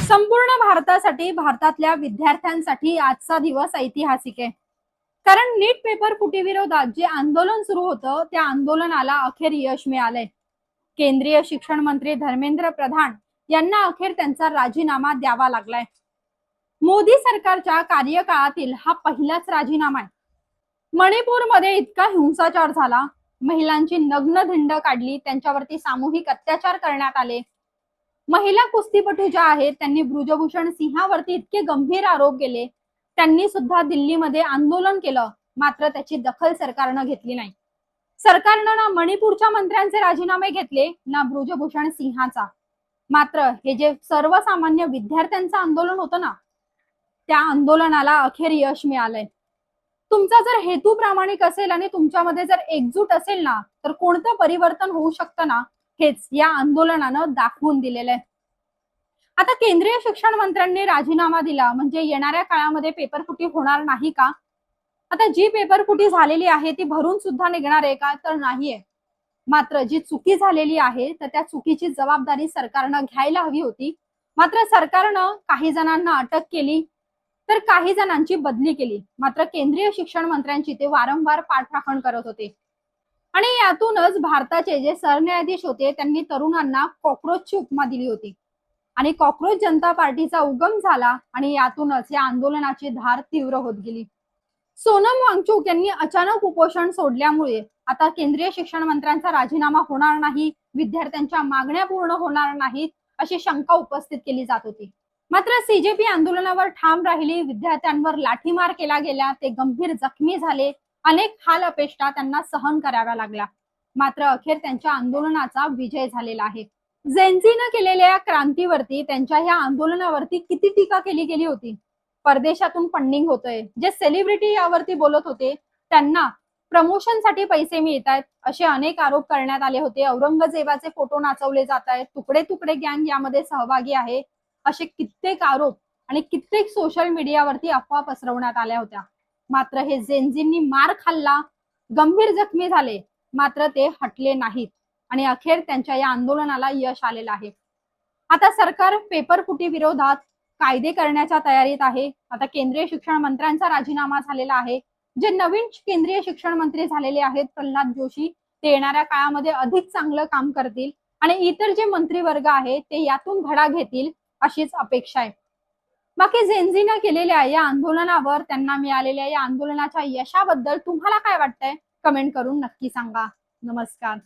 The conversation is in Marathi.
संपूर्ण भारतासाठी, भारतातल्या विद्यार्थ्यांसाठी आजचा दिवस ऐतिहासिक आहे. कारण नीट पेपर फुटी विरोधात जे आंदोलन सुरू होतं त्या आंदोलनाला अखेर यश मिळालंय. केंद्रीय शिक्षण मंत्री धर्मेंद्र प्रधान यांना अखेर त्यांचा राजीनामा द्यावा लागलाय. मोदी सरकारच्या कार्यकाळातील हा पहिलाच राजीनामा आहे. मणिपूरमध्ये इतका हिंसाचार झाला, महिलांची नग्न धिंड काढली, त्यांच्यावरती सामूहिक अत्याचार करण्यात आले. महिला कुस्तीपटू ज्या आहेत त्यांनी ब्रुजभूषण सिंहावरती इतके गंभीर आरोप केले. त्यांनी सुद्धा दिल्लीमध्ये आंदोलन केलं, मात्र त्याची दखल सरकारनं घेतली नाही. सरकारनं ना मणिपूरच्या मंत्र्यांचे राजीनामे घेतले ना ब्रुजभूषण सिंहाचा. मात्र हे जे सर्वसामान्य विद्यार्थ्यांचं आंदोलन होतं ना, त्या आंदोलनाला अखेर यश मिळालंय. तुमचा जर हेतू प्रामाणिक असेल आणि तुमच्यामध्ये जर एकजूट असेल ना, तर कोणतं परिवर्तन होऊ शकतं ना, हेच या आंदोलनानं दाखवून दिलेलं आहे. आता केंद्रीय शिक्षण मंत्र्यांनी राजीनामा दिला म्हणजे येणाऱ्या काळामध्ये पेपरफुटी होणार नाही का? आता जी पेपरफुटी झालेली आहे ती भरून सुद्धा निघणार आहे का? तर नाहीये. मात्र जी चुकी झालेली आहे तर त्या चुकीची जबाबदारी सरकारनं घ्यायला हवी होती. मात्र सरकारनं काही जणांना अटक केली तर काही जणांची बदली केली. मात्र केंद्रीय शिक्षण मंत्र्यांची ते वारंवार पाठराखण करत होते. आणि यातूनच भारताचे जे सरन्यायाधीश होते त्यांनी तरुणांना कॉक्रोचची उपमा दिली होती. आणि कॉक्रोच जनता पार्टीचा उगम झाला आणि यातूनच या आंदोलनाची धार तीव्र होत गेली. सोनम वांगचुक यांनी अचानक उपोषण सोडल्यामुळे आता केंद्रीय शिक्षण मंत्र्यांचा राजीनामा होणार नाही, विद्यार्थ्यांच्या मागण्या पूर्ण होणार नाहीत अशी शंका उपस्थित केली जात होती. मात्र सीजेपी आंदोलनावर ठाम राहिली, विद्यार्थ्यांवर लाठीमार केला गेला, ते गंभीर जखमी झाले, अनेक हाल अपेष्टा त्यांना सहन कराव्या लागल्या. मात्र अखेर त्यांच्या आंदोलनाचा विजय झालेला आहे. झेन्झीनं केलेल्या या क्रांतीवरती, त्यांच्या ह्या आंदोलनावरती किती टीका केली गेली होती. परदेशातून फंडिंग होतंय, जे सेलिब्रिटी यावरती बोलत होते त्यांना प्रमोशनसाठी पैसे मिळत आहेत असे अनेक आरोप करण्यात आले होते. औरंगजेबाचे फोटो नाचवले जात आहेत, तुकडे तुकडे गँग यामध्ये सहभागी आहे, असे कित्येक आरोप आणि कित्येक सोशल मीडियावरती अफवा पसरवण्यात आल्या होत्या. मात्र हे झेन्झींनी मार खाल्ला, गंभीर जखमी झाले, मात्र ते हटले नाहीत आणि अखेर त्यांच्या या आंदोलनाला यश आलेलं आहे. आता सरकार पेपरफुटी विरोधात कायदे करण्याच्या तयारीत आहे. आता केंद्रीय शिक्षण मंत्र्यांचा राजीनामा झालेला आहे. जे नवीन केंद्रीय शिक्षण मंत्री झालेले आहेत प्रल्हाद जोशी, ते येणाऱ्या काळामध्ये अधिक चांगलं काम करतील आणि इतर जे मंत्रीवर्ग आहे ते यातून धडा घेतील अशीच अपेक्षा आहे. बाकी झेन्झीनं केलेल्या या आंदोलनावर, त्यांना मिळालेल्या या आंदोलनाच्या यशाबद्दल तुम्हाला काय वाटतंय? कमेंट करून नक्की सांगा. नमस्कार.